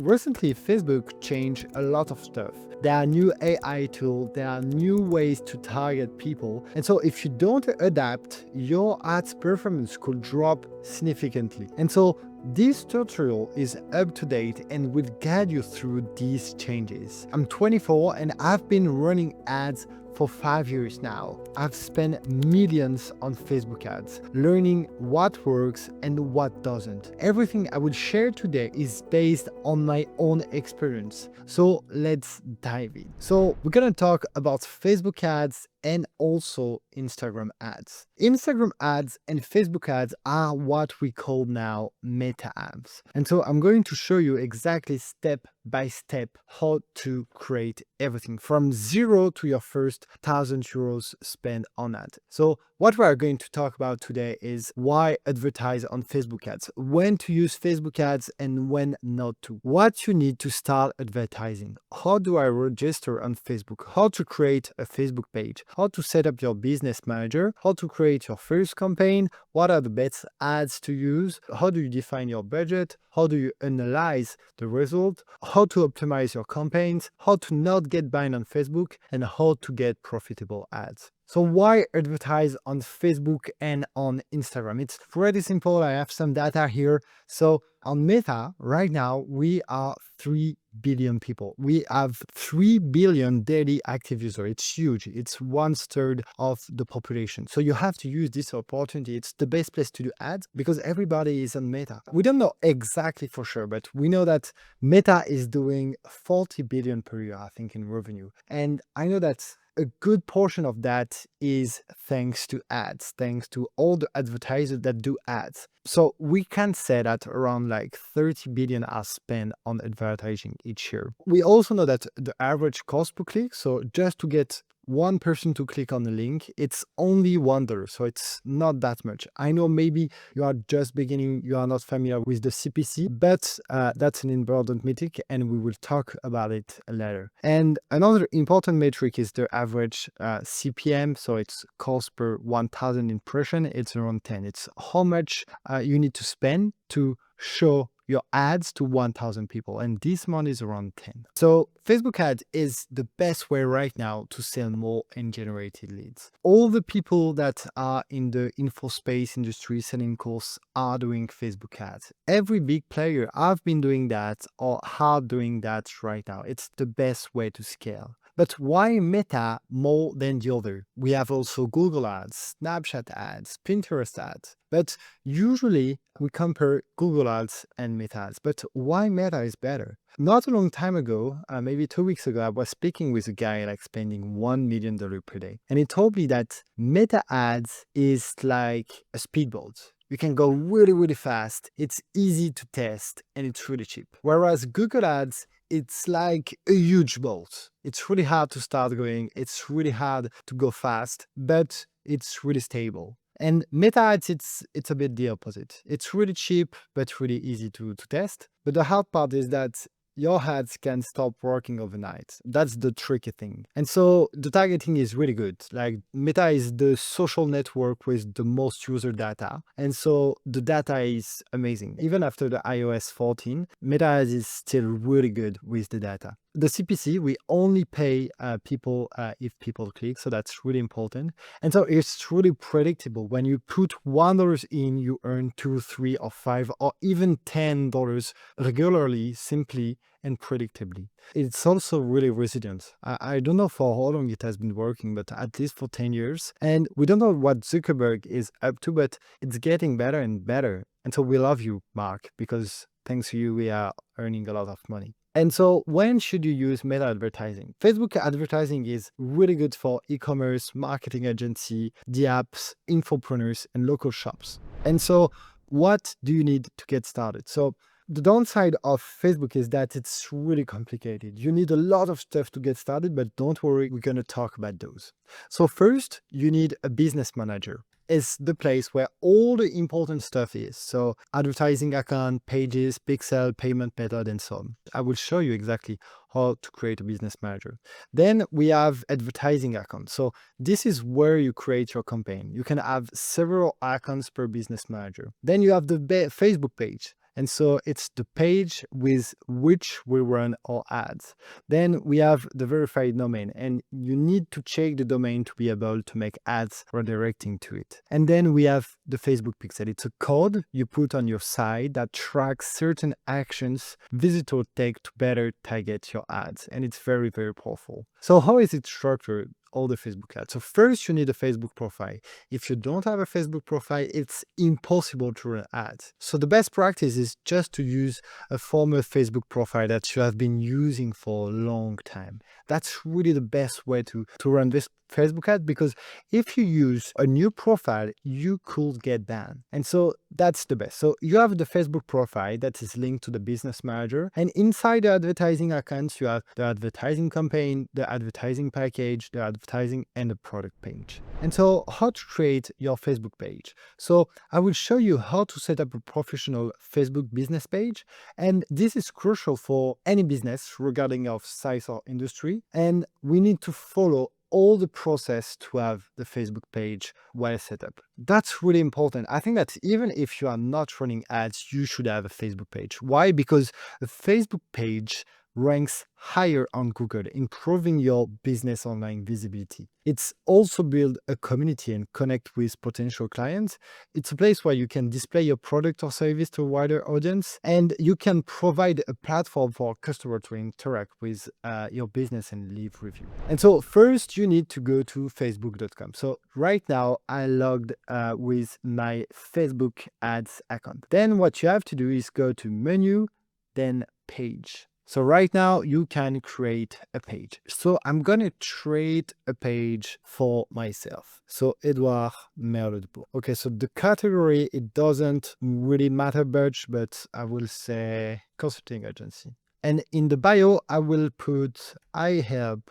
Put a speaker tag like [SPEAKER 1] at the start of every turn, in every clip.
[SPEAKER 1] Recently, Facebook changed a lot of stuff. There are new AI tools, there are new ways to target people. And so if you don't adapt, your ads performance could drop significantly. And so this tutorial is up to date and will guide you through these changes. I'm 24 and I've been running ads for 5 years now. I've spent millions on Facebook ads, learning what works and what doesn't. Everything I will share today is based on my own experience. So let's dive in. So we're gonna talk about Facebook ads and also Instagram ads. Instagram ads and Facebook ads are what we call now meta ads. And so I'm going to show you exactly step by step how to create everything from zero to your first €1,000 spent on ad. So what we are going to talk about today is why advertise on Facebook ads, when to use Facebook ads and when not to, what you need to start advertising, how do I register on Facebook, how to create a Facebook page, how to set up your business manager, how to create your first campaign, what are the best ads to use, how do you define your budget, how do you analyze the result, how to optimize your campaigns, how to not get banned on Facebook, and how to get profitable ads. So why advertise on Facebook and on Instagram? It's pretty simple. I have some data here. So on Meta, right now, we are 3 billion people. We have 3 billion daily active users. It's huge. It's 1/3 of the population. So you have to use this opportunity. It's the best place to do ads because everybody is on Meta. We don't know exactly for sure, but we know that Meta is doing 40 billion per year, I think, in revenue. And I know that a good portion of that is thanks to ads, thanks to all the advertisers that do ads. So we can say that around like 30 billion are spent on advertising each year. We also know that the average cost per click, so just to get one person to click on the link, it's only $1, so it's not that much. I know maybe you are just beginning, you are not familiar with the CPC, but that's an important metric and we will talk about it later. And another important metric is the average CPM, so it's cost per 1,000 impression, it's around 10. It's how much you need to spend to show your ads to 1,000 people, and this month is around 10. So Facebook ads is the best way right now to sell more and generate leads. All the people that are in the info space industry selling course are doing Facebook ads. Every big player have been doing that or are doing that right now. It's the best way to scale. But why Meta more than the other? We have also Google ads, Snapchat ads, Pinterest ads. But usually we compare Google ads and Meta ads. But why Meta is better? Not a long time ago, maybe 2 weeks ago, I was speaking with a guy like spending $1 million per day. And he told me that Meta ads is like a speedboat. You can go really, really fast. It's easy to test and it's really cheap. Whereas Google ads, it's like a huge boat. It's really hard to start going. It's really hard to go fast, but it's really stable. And Meta ads, it's a bit the opposite. It's really cheap, but really easy to test. But the hard part is that your ads can stop working overnight. That's the tricky thing. And so the targeting is really good. Like Meta is the social network with the most user data. And so the data is amazing. Even after the iOS 14, Meta ads is still really good with the data. The CPC, we only pay people if people click, so that's really important. And so it's really predictable. When you put $1 in, you earn $2, $3, or $5, or even $10 regularly, simply and predictably. It's also really resilient. I don't know for how long it has been working, but at least for 10 years. And we don't know what Zuckerberg is up to, but it's getting better and better. And so we love you, Mark, because thanks to you, we are earning a lot of money. And so when should you use Meta advertising? Facebook advertising is really good for e-commerce, marketing agency, the apps, infopreneurs, and local shops. And so what do you need to get started? So the downside of Facebook is that it's really complicated. You need a lot of stuff to get started, but don't worry, we're going to talk about those. So first, you need a business manager. It's the place where all the important stuff is. So advertising account, pages, pixel, payment method, and so on. I will show you exactly how to create a business manager. Then we have advertising accounts. So this is where you create your campaign. You can have several accounts per business manager. Then you have the Facebook page. And so it's the page with which we run our ads. Then we have the verified domain, and you need to check the domain to be able to make ads redirecting to it. And then we have the Facebook pixel. It's a code you put on your site that tracks certain actions visitors take to better target your ads. And it's very, very powerful. So how is it structured? All the Facebook ads. So first you need a Facebook profile. If you don't have a Facebook profile, it's impossible to run ads. So the best practice is just to use a former Facebook profile that you have been using for a long time. That's really the best way to run this Facebook ad, because if you use a new profile, you could get banned. And so that's the best. So you have the Facebook profile that is linked to the business manager. And inside the advertising accounts, you have the advertising campaign, the advertising package, the advertising, and the product page. And so how to create your Facebook page. So I will show you how to set up a professional Facebook business page. And this is crucial for any business regarding of size or industry. And we need to follow all the process to have the Facebook page well set up. That's really important. I think that even if you are not running ads, you should have a Facebook page. Why? Because a Facebook page ranks higher on Google, improving your business online visibility. It's also build a community and connect with potential clients. It's a place where you can display your product or service to a wider audience, and you can provide a platform for customers to interact with your business and leave review. And so first you need to go to facebook.com. So right now I logged with my Facebook ads account. Then what you have to do is go to menu, then page. So right now you can create a page. So I'm going to create a page for myself. So Edouard Merleau. Okay, so the category, it doesn't really matter much, but I will say consulting agency. And in the bio, I will put, I help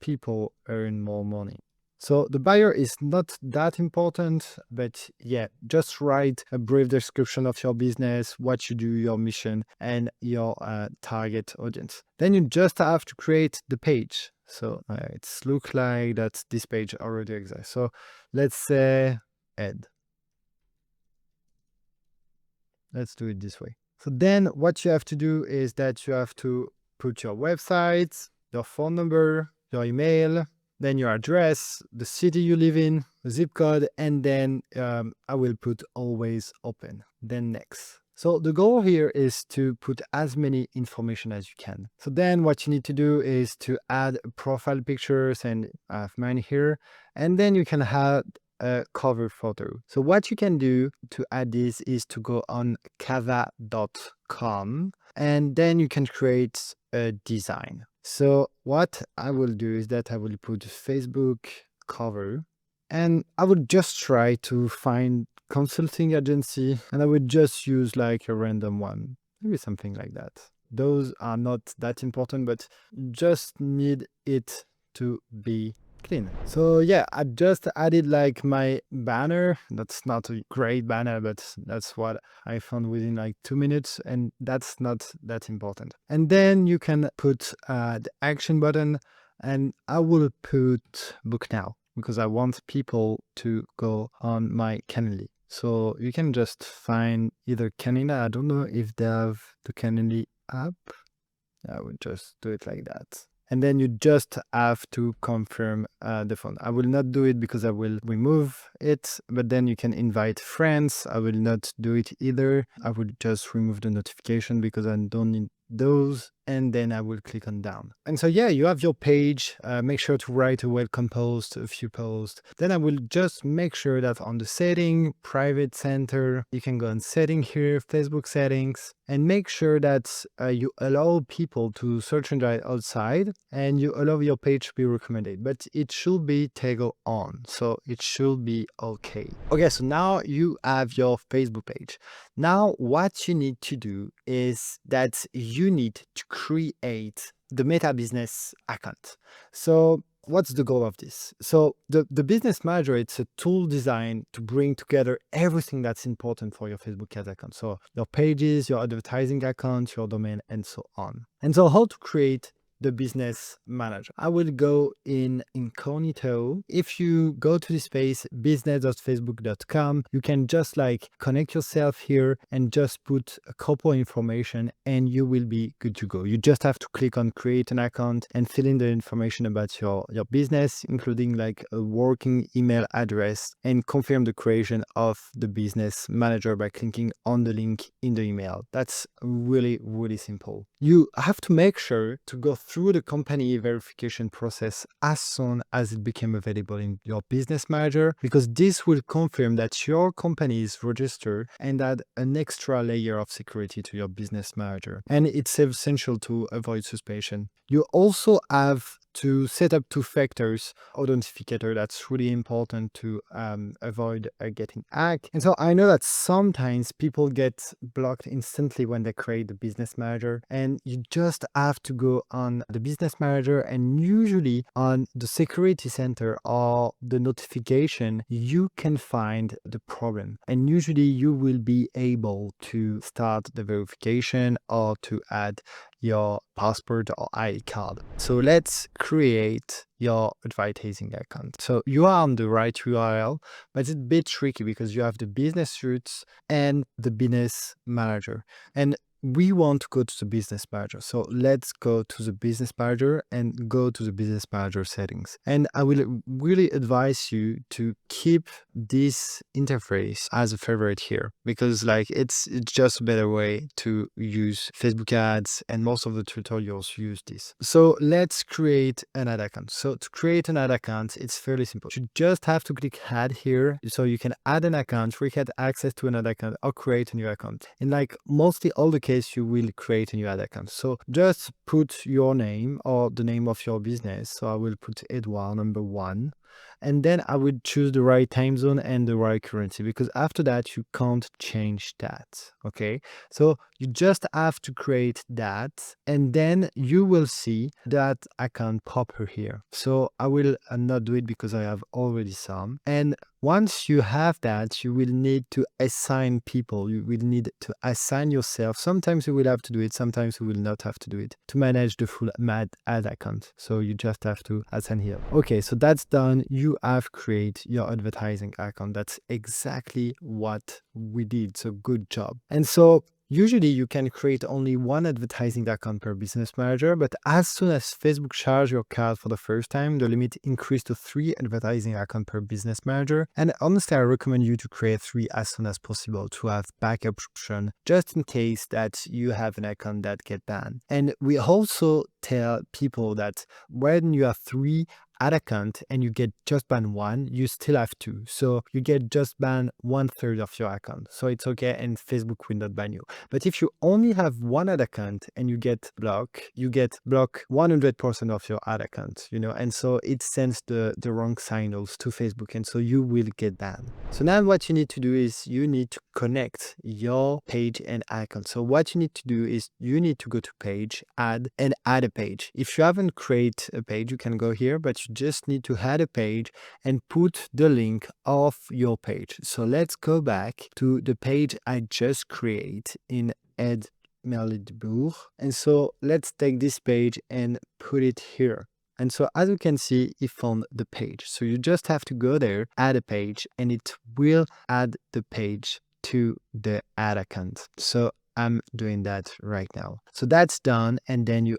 [SPEAKER 1] people earn more money. So the buyer is not that important, but yeah, just write a brief description of your business, what you do, your mission, and your target audience. Then you just have to create the page. So it's look like that this page already exists. So let's say Ed. Let's do it this way. So then what you have to do is that you have to put your website, your phone number, your email, then your address, the city you live in, the zip code, and then I will put always open, then next. So the goal here is to put as many information as you can. So then what you need to do is to add profile pictures, and I have mine here, and then you can add a cover photo. So what you can do to add this is to go on canva.com, and then you can create a design. So what I will do is that I will put Facebook cover, and I would just try to find consulting agency, and I would just use like a random one, maybe something like that. Those are not that important, but just need it to be clean. So yeah, I just added like my banner. That's not a great banner, but that's what I found within like 2 minutes, and that's not that important. And then you can put the action button, and I will put book now because I want people to go on my Calendly. So you can just find either Calendly. I don't know if they have the Calendly app. I would just do it like that. And then you just have to confirm the phone. I will not do it because I will remove it, but then you can invite friends. I will not do it either. I will just remove the notification because I don't need those, and then I will click on down. And so yeah, you have your page. Make sure to write a welcome post, a few posts. Then I will just make sure that on the setting, private center, you can go on setting here, Facebook settings, and make sure that you allow people to search and drive outside, and you allow your page to be recommended, but it should be toggle on. So it should be okay. Okay, so now you have your Facebook page. Now what you need to do is that you need to create the Meta Business account. So what's the goal of this? So the business manager, it's a tool designed to bring together everything that's important for your Facebook ads account. So your pages, your advertising account, your domain, and so on. And so how to create the business manager. I will go in incognito. If you go to this page, business.facebook.com, you can just like connect yourself here and just put a couple information and you will be good to go. You just have to click on create an account and fill in the information about your business, including like a working email address, and confirm the creation of the business manager by clicking on the link in the email. That's really, really simple. You have to make sure to go through the company verification process as soon as it became available in your business manager, because this will confirm that your company is registered and add an extra layer of security to your business manager. And it's essential to avoid suspicion. You also have to set up two-factor authenticator. That's really important to avoid getting hacked. And so I know that sometimes people get blocked instantly when they create the business manager, and you just have to go on the business manager, and usually on the security center or the notification, you can find the problem. And usually you will be able to start the verification or to add your passport or ID card. So let's create your advertising account. So you are on the right URL, but it's a bit tricky because you have the business roots and the business manager. And we want to go to the business manager. So let's go to the business manager and go to the business manager settings. And I will really advise you to keep this interface as a favorite here, because like it's just a better way to use Facebook ads, and most of the tutorials use this. So let's create an ad account. So to create an ad account, it's fairly simple. You just have to click add here, so you can add an account, get access to another account, or create a new account. In like mostly all the case, you will create a new ad account. So just put your name or the name of your business. So I will put Edouard number 1. And then I would choose the right time zone and the right currency, because after that you can't change that. Okay, so you just have to create that, and then you will see that account pop here. So I will not do it because I have already some. And once you have that, you will need to assign people. You will need to assign yourself. Sometimes you will have to do it, sometimes you will not have to do it to manage the full ad account. So you just have to assign here. Okay, so that's done. You have created your advertising account. That's exactly what we did. So good job. And so usually you can create only one advertising account per business manager, but as soon as Facebook charges your card for the first time, the limit increased to 3 advertising accounts per business manager. And honestly, I recommend you to create 3 as soon as possible to have backup option, just in case that you have an account that get banned. And we also tell people that when you have 3 ad account and you get just banned 1, you still have 2. So you get just banned 1/3 of your account. So it's okay, and Facebook will not ban you. But if you only have 1 ad account and you get blocked 100% of your ad account, and so it sends the wrong signals to Facebook, and so you will get banned. So now what you need to do is you need to connect your page and account. So what you need to do is you need to go to page, add, and add a page. If you haven't created a page, you can go here, but you just need to add a page and put the link of your page. So let's go back to the page I just created in Ed Merlidebourg. And so let's take this page and put it here. And so as you can see, it found the page. So you just have to go there, add a page, and it will add the page to the ad account. So I'm doing that right now. So that's done. And then you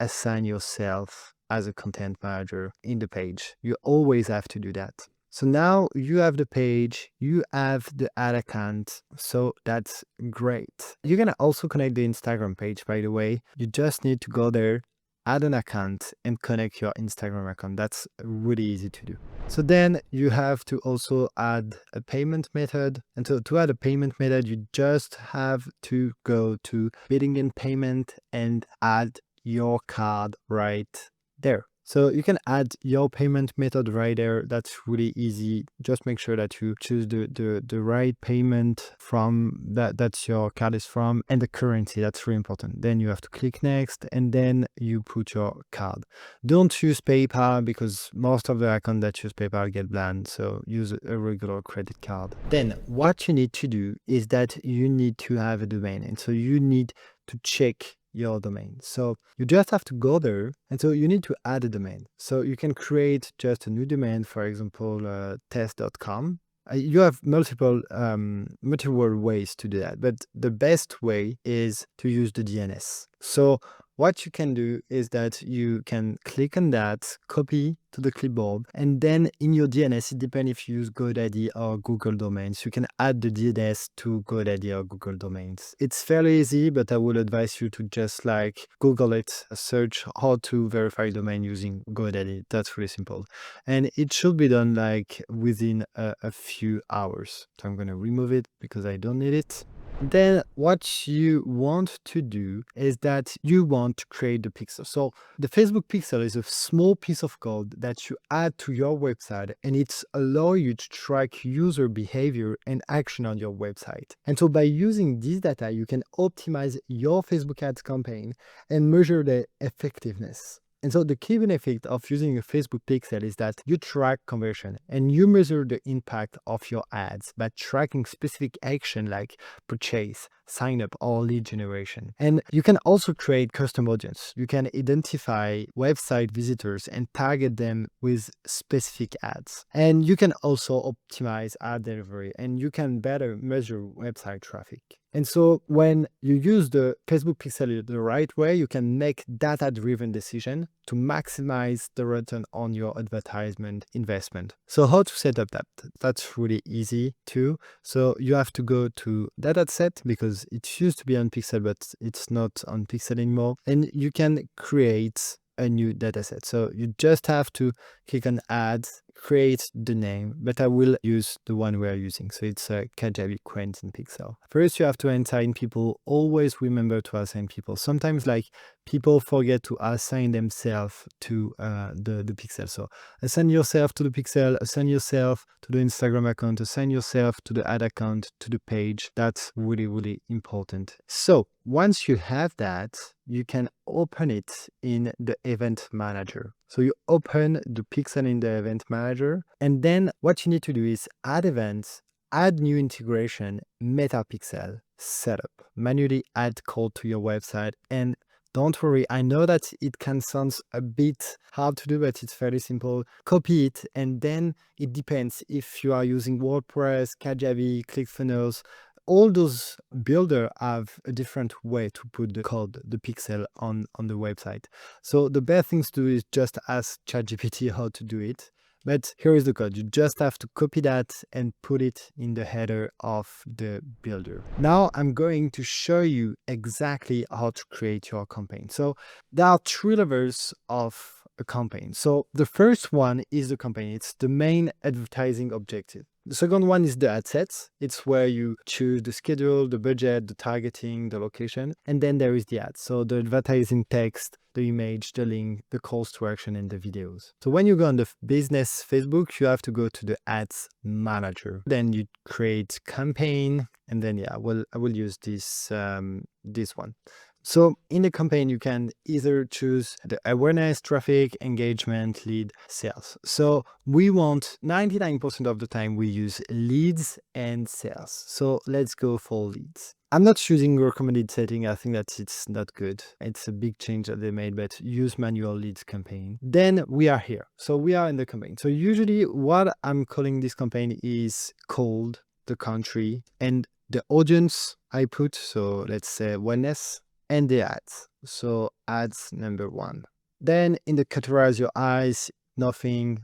[SPEAKER 1] assign yourself as a content manager in the page. You always have to do that. So now you have the page, you have the ad account. So that's great. You're going to also connect the Instagram page, by the way. You just need to go there, add an account, and connect your Instagram account. That's really easy to do. So then you have to also add a payment method. And so to add a payment method, you just have to go to bidding and payment and add your card right there. So you can add your payment method right there. That's really easy. Just make sure that you choose the right payment from that's your card is from, and the currency. That's really important. Then you have to click next, and then you put your card. Don't use PayPal because most of the accounts that use PayPal get banned. So use a regular credit card. Then what you need to do is that you need to have a domain, and so you need to check your domain. So you just have to go there. And so you need to add a domain. So you can create just a new domain, for example, test.com. You have multiple ways to do that, but the best way is to use the DNS. So what you can do is that you can click on that, copy to the clipboard, and then in your DNS, it depends if you use GoDaddy or Google Domains, you can add the DNS to GoDaddy or Google Domains. It's fairly easy, but I would advise you to just like Google it, search how to verify domain using GoDaddy. That's really simple. And it should be done like within a few hours. So I'm going to remove it because I don't need it. Then what you want to do is that you want to create the pixel. So the Facebook pixel is a small piece of code that you add to your website, and it's allow you to track user behavior and action on your website. And so by using this data, you can optimize your Facebook ads campaign and measure the effectiveness. And so the key benefit of using a Facebook pixel is that you track conversion and you measure the impact of your ads by tracking specific action like purchase, sign up, or lead generation. And you can also create custom audience. You can identify website visitors and target them with specific ads. And you can also optimize ad delivery, and you can better measure website traffic. And so when you use the Facebook pixel the right way, you can make data-driven decisions to maximize the return on your advertisement investment. So how to set up that? That's really easy too. So you have to go to dataset because it used to be on Pixel, but it's not on Pixel anymore. And you can create a new dataset. So you just have to click on add, create the name, but I will use the one we are using. So it's a Kajabi Quentin pixel. First, you have to assign people. Always remember to assign people. Sometimes like people forget to assign themselves to the pixel. So assign yourself to the pixel, assign yourself to the Instagram account, assign yourself to the ad account, to the page. That's really, really important. So once you have that, you can open it in the event manager. So you open the pixel in the event manager, and then what you need to do is add events, add new integration, metapixel, setup, manually add code to your website. And don't worry, I know that it can sound a bit hard to do, but it's very simple. Copy it, and then it depends if you are using WordPress, Kajabi, ClickFunnels. All those builders have a different way to put the code, the pixel on the website. So the best thing to do is just ask ChatGPT how to do it. But here is the code. You just have to copy that and put it in the header of the builder. Now I'm going to show you exactly how to create your campaign. So there are 3 levels of a campaign. So the first one is the campaign. It's the main advertising objective. The second one is the ad sets. It's where you choose the schedule, the budget, the targeting, the location. And then there is the ads. So the advertising text, the image, the link, the calls to action, and the videos. So when you go on the business Facebook, you have to go to the ads manager. Then you create campaign. And then, yeah, I will use this one. So in the campaign, you can either choose the awareness, traffic, engagement, lead, sales. So we want 99% of the time we use leads and sales. So let's go for leads. I'm not choosing recommended setting. I think that it's not good. It's a big change that they made, but use manual leads campaign. Then we are here. So we are in the campaign. So usually what I'm calling this campaign is called the country and the audience I put. So let's say wellness. And the ads. So ads number 1. Then in the categorize your eyes, nothing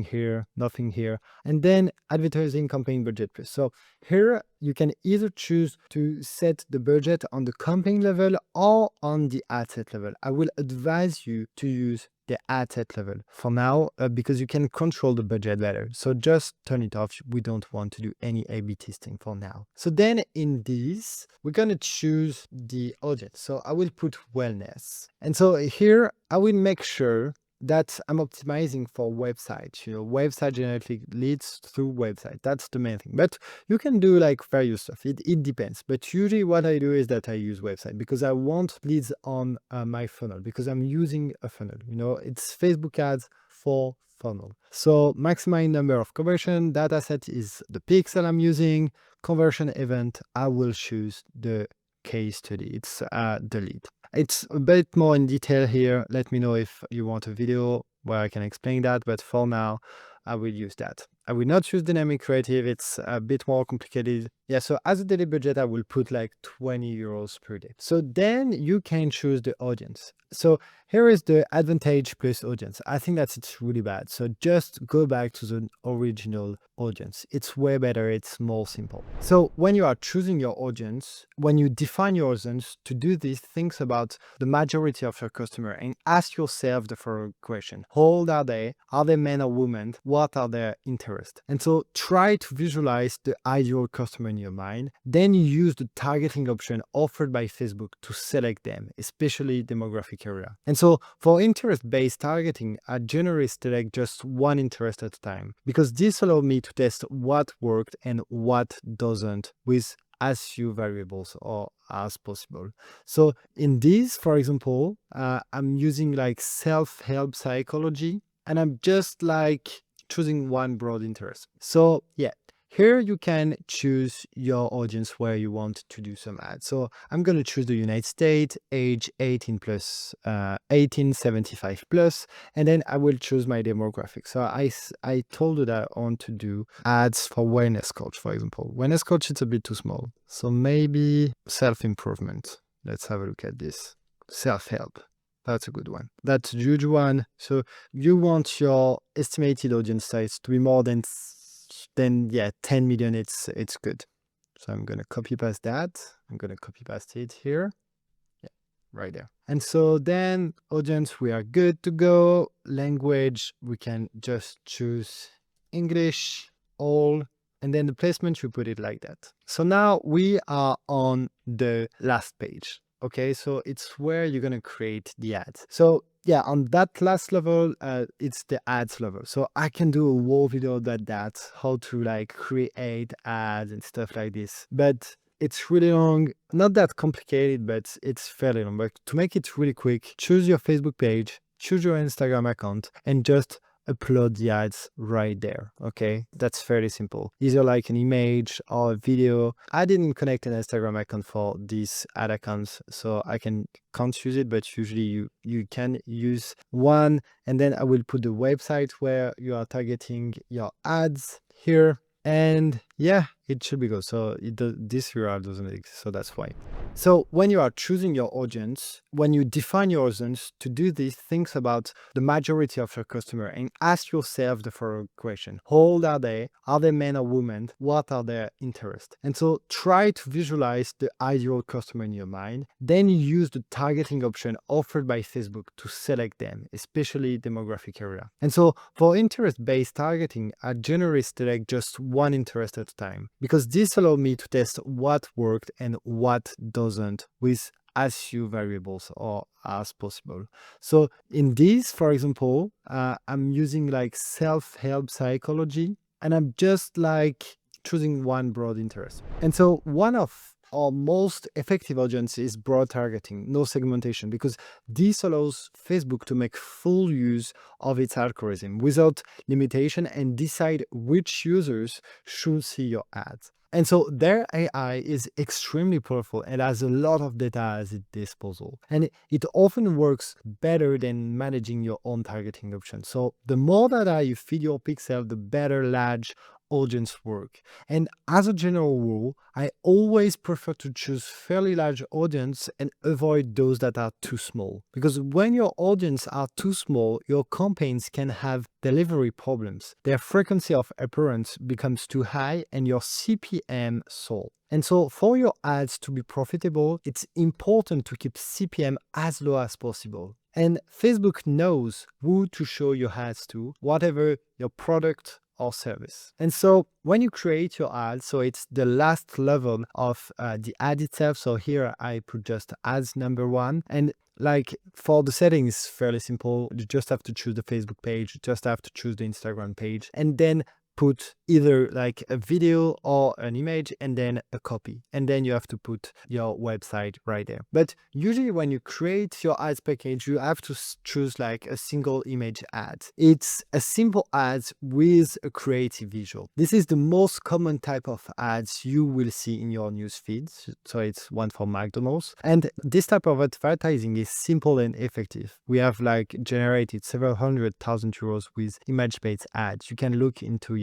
[SPEAKER 1] here, nothing here. And then advertising campaign budget plus. So here you can either choose to set the budget on the campaign level or on the ad set level. I will advise you to use the ad set level for now because you can control the budget better. So just turn it off. We don't want to do any A/B testing for now. So then in this, we're going to choose the audience. So I will put wellness. And so here I will make sure that I'm optimizing for websites. Website generally leads through website. That's the main thing. But you can do like various stuff. It depends. But usually what I do is that I use website because I want leads on my funnel because I'm using a funnel. It's Facebook ads for funnel. So maximize number of conversion. Dataset is the pixel I'm using. Conversion event, I will choose the case study. It's the lead. It's a bit more in detail here. Let me know if you want a video where I can explain that, but for now, I will use that. I will not use dynamic creative. It's a bit more complicated. Yeah, so as a daily budget, I will put like 20 euros per day. So then you can choose the audience. So here is the advantage plus audience. I think that it's really bad. So just go back to the original audience. It's way better. It's more simple. So when you are choosing your audience, when you define your audience, to do this, think about the majority of your customer and ask yourself the following question. How old are they? Are they men or women? What are their interests? And so try to visualize the ideal customer in your mind. Then you use the targeting option offered by Facebook to select them, especially demographic area. And so for interest-based targeting, I generally select just one interest at a time because this allows me to test what worked and what doesn't with as few variables or as possible. So in this, for example, I'm using like self-help psychology, and I'm just like choosing one broad interest. So yeah, here you can choose your audience where you want to do some ads. So I'm going to choose the United States, age 18 plus, 1875 plus, and then I will choose my demographic. So I told you that I want to do ads for wellness coach, for example. Wellness coach, it's a bit too small. So maybe self-improvement. Let's have a look at this. Self-help. That's a good one. That's a huge one. So you want your estimated audience size to be more than 10 million. It's good. So I'm going to copy paste that. I'm going to copy paste it here. Yeah, right there. And so then audience, we are good to go. Language, we can just choose English, all, and then the placement, we put it like that. So now we are on the last page. Okay, so it's where you're going to create the ads. So yeah, on that last level, it's the ads level. So I can do a whole video about that, how to like create ads and stuff like this. But it's really long, not that complicated, but it's fairly long. But to make it really quick, choose your Facebook page, choose your Instagram account, and just upload the ads right there. Okay, that's fairly simple. Either like an image or a video. I didn't connect an Instagram account for these ad accounts, so I can't use it, but usually you can use one. And then I will put the website where you are targeting your ads here. And yeah, it should be good. So this URL doesn't exist, so that's why. So when you are choosing your audience, when you define your audience, to do this, think about the majority of your customer and ask yourself the following question. How old are they? Are they men or women? What are their interests? And so try to visualize the ideal customer in your mind. Then you use the targeting option offered by Facebook to select them, especially demographic area. And so for interest-based targeting, I generally select just one interest at a time because this allows me to test what worked and what doesn't with as few variables or as possible. So in this, for example, I'm using like self-help psychology, and I'm just like choosing one broad interest. And so one of our most effective audience is broad targeting, no segmentation, because this allows Facebook to make full use of its algorithm without limitation and decide which users should see your ads. And so their AI is extremely powerful and has a lot of data at its disposal. And it often works better than managing your own targeting options. So the more data you feed your pixel, the better large audience work. And as a general rule, I always prefer to choose fairly large audience and avoid those that are too small. Because when your audience are too small, your campaigns can have delivery problems. Their frequency of appearance becomes too high and your CPM soars. And so for your ads to be profitable, it's important to keep CPM as low as possible. And Facebook knows who to show your ads to, whatever your product or service. And so when you create your ad, so it's the last level of the ad itself. So here I put just ads number one. And like for the settings, it's fairly simple. You just have to choose the Facebook page, you just have to choose the Instagram page, and then put either like a video or an image and then a copy. And then you have to put your website right there. But usually when you create your ads package, you have to choose like a single image ad. It's a simple ad with a creative visual. This is the most common type of ads you will see in your news feeds. So it's one for McDonald's. And this type of advertising is simple and effective. We have like generated several €100,000 with image-based ads. You can look into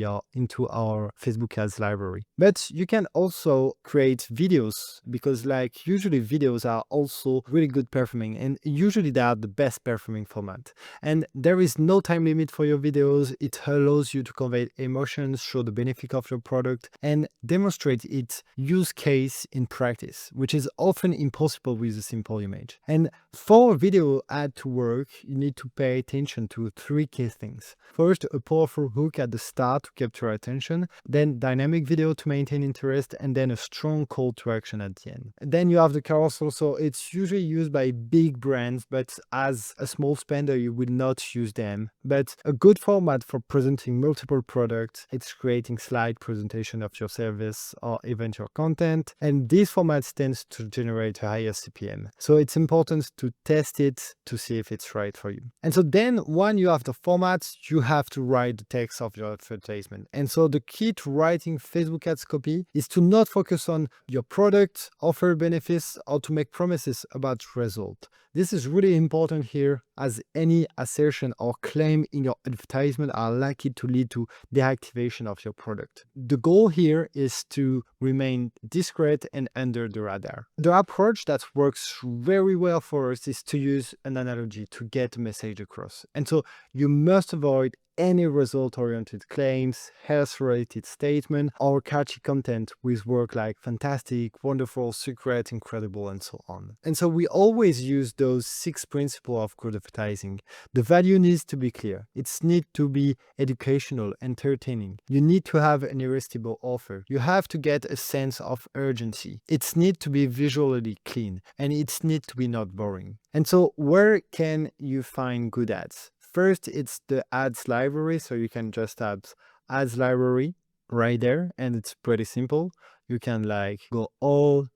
[SPEAKER 1] our Facebook ads library. But you can also create videos, because like usually videos are also really good performing, and usually they are the best performing format. And there is no time limit for your videos. It allows you to convey emotions, show the benefit of your product, and demonstrate its use case in practice, which is often impossible with a simple image. And for a video ad to work, you need to pay attention to three key things. First, a powerful hook at the start to capture attention, then dynamic video to maintain interest, and then a strong call to action at the end. Then you have the carousel. So it's usually used by big brands, but as a small spender, you will not use them. But a good format for presenting multiple products, it's creating slide presentation of your service or even your content. And this format tends to generate a higher CPM. So it's important to test it to see if it's right for you. And so then when you have the format, you have to write the text of your advertisement. And so the key to writing Facebook ads copy is to not focus on your product, offer benefits, or to make promises about result. This is really important here, as any assertion or claim in your advertisement are likely to lead to deactivation of your product. The goal here is to remain discreet and under the radar. The approach that works very well for us is to use an analogy to get a message across. And so you must avoid any result-oriented claims, health-related statement, or catchy content with words like fantastic, wonderful, secret, incredible, and so on. And so we always use those 6 principles of good advertising. The value needs to be clear. It needs to be educational, entertaining. You need to have an irresistible offer. You have to get a sense of urgency. It needs to be visually clean, and it needs to be not boring. And so where can you find good ads? First, it's the ads library. So you can just type ads library right there, and it's pretty simple. You can like go all,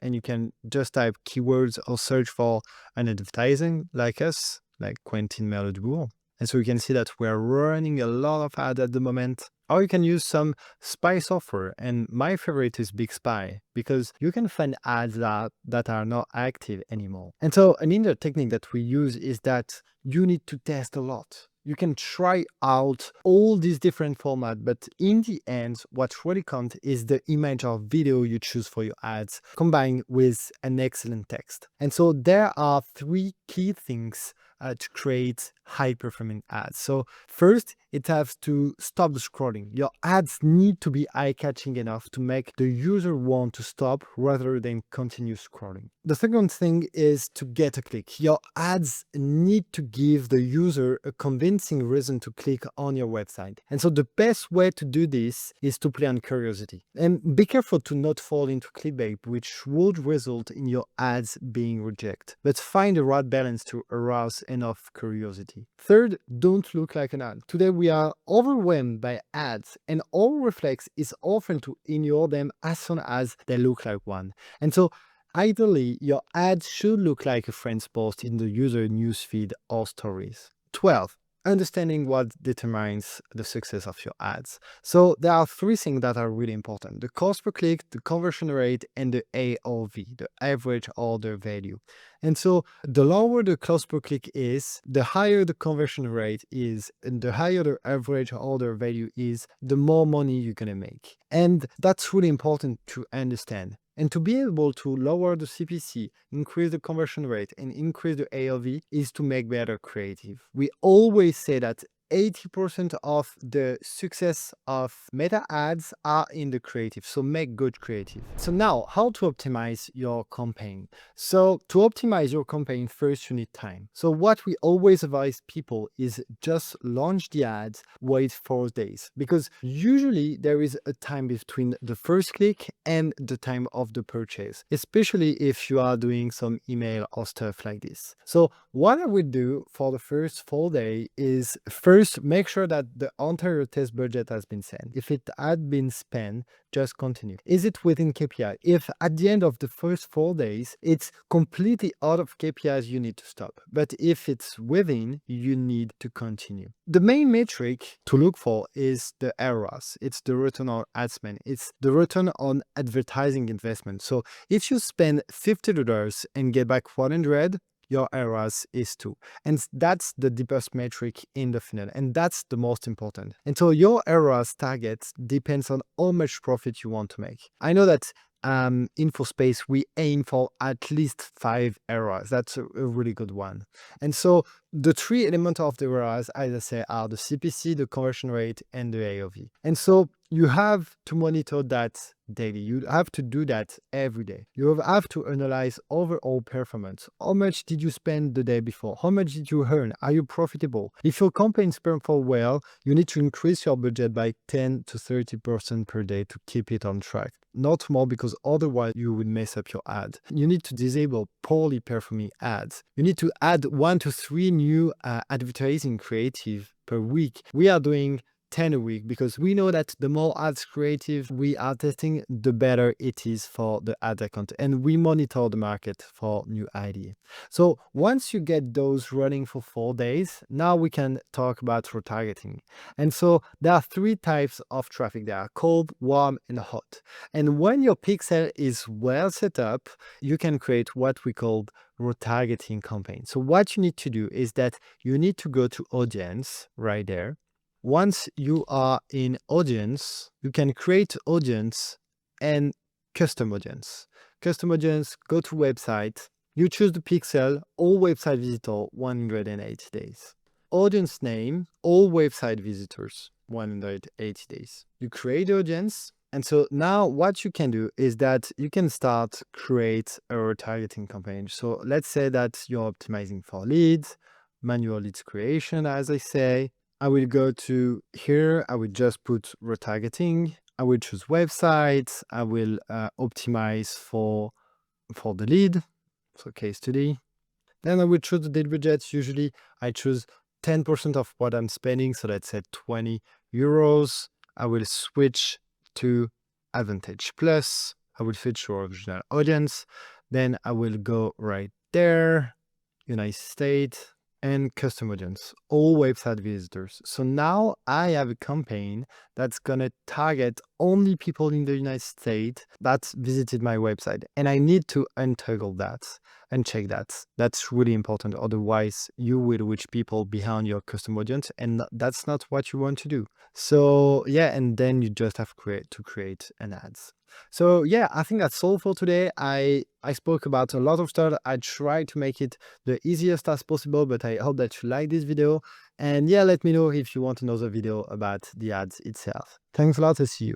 [SPEAKER 1] and you can just type keywords or search for an advertising like us, like Quentin Merle-Dubourg. And so you can see that we're running a lot of ads at the moment. Or you can use some spy software, and my favorite is Big Spy, because you can find ads that are not active anymore. And so another technique that we use is that you need to test a lot. You can try out all these different formats, but in the end, what really counts is the image or video you choose for your ads, combined with an excellent text. And so there are 3 key things to create high-performing ads. So first, it has to stop the scrolling. Your ads need to be eye-catching enough to make the user want to stop rather than continue scrolling. The second thing is to get a click. Your ads need to give the user a convincing reason to click on your website. And so the best way to do this is to play on curiosity. And be careful to not fall into clickbait, which would result in your ads being rejected. But find the right balance to arouse enough curiosity. Third, don't look like an ad. Today we are overwhelmed by ads, and our reflex is often to ignore them as soon as they look like one. And so ideally, your ads should look like a friend's post in the user newsfeed or stories. 12. Understanding what determines the success of your ads. So there are 3 things that are really important: the cost per click, the conversion rate, and the AOV, the average order value. And so the lower the cost per click is, the higher the conversion rate is, and the higher the average order value is, the more money you're going to make. And that's really important to understand. And to be able to lower the CPC, increase the conversion rate, and increase the AOV is to make better creative. We always say that 80% of the success of meta ads are in the creative. So make good creative. So now, how to optimize your campaign? So to optimize your campaign, first you need time. So what we always advise people is just launch the ads, wait 4 days, because usually there is a time between the first click and the time of the purchase, especially if you are doing some email or stuff like this. So what I would do for the first 4 days is first First, make sure that the entire test budget has been sent. If it had been spent, just continue. Is it within KPI? If at the end of the first 4 days, it's completely out of KPIs, you need to stop. But if it's within, you need to continue. The main metric to look for is the ROAS. It's the return on ad spend. It's the return on advertising investment. So if you spend $50 and get back 100, your ROAS is 2. And that's the deepest metric in the funnel. And that's the most important. And so your ROAS target depends on how much profit you want to make. I know that InfoSpace, we aim for at least 5 ROAS. That's a really good one. And so the 3 elements of the ROAS, as I say, are the CPC, the conversion rate, and the AOV. And so you have to monitor that daily. You have to do that every day. You have to analyze overall performance. How much did you spend the day before? How much did you earn? Are you profitable? If your campaigns perform well, you need to increase your budget by 10 to 30% per day to keep it on track. Not more, because otherwise you would mess up your ad. You need to disable poorly performing ads. You need to add 1 to 3 new advertising creative per week. We are doing 10 a week because we know that the more ads creative we are testing, the better it is for the ad account, and we monitor the market for new idea. So once you get those running for 4 days, now we can talk about retargeting. And so there are 3 types of traffic. There are cold, warm, and hot. And when your pixel is well set up, you can create what we call retargeting campaign. So what you need to do is that you need to go to audience right there. Once you are in audience, you can create audience and custom audience. Custom audience, go to website, you choose the pixel, all website visitor, 180 days. Audience name, all website visitors, 180 days. You create the audience. And so now what you can do is that you can start create a retargeting campaign. So let's say that you're optimizing for leads, manual leads creation, as I say. I will go to here. I will just put retargeting. I will choose websites. I will optimize for the lead. So case study. Then I will choose the deal budget. Usually I choose 10% of what I'm spending. So let's say 20 euros. I will switch to Advantage Plus. I will switch to original audience. Then I will go right there, United States, and custom audience, all website visitors. So now I have a campaign that's going to target only people in the United States that visited my website. And I need to untoggle that and check that. That's really important. Otherwise, you will reach people behind your custom audience, and that's not what you want to do. So yeah, and then you just have to create an ads. So yeah, I think that's all for today. I spoke about a lot of stuff. I tried to make it the easiest as possible, but I hope that you like this video. And yeah, let me know if you want another video about the ads itself. Thanks a lot, and see you.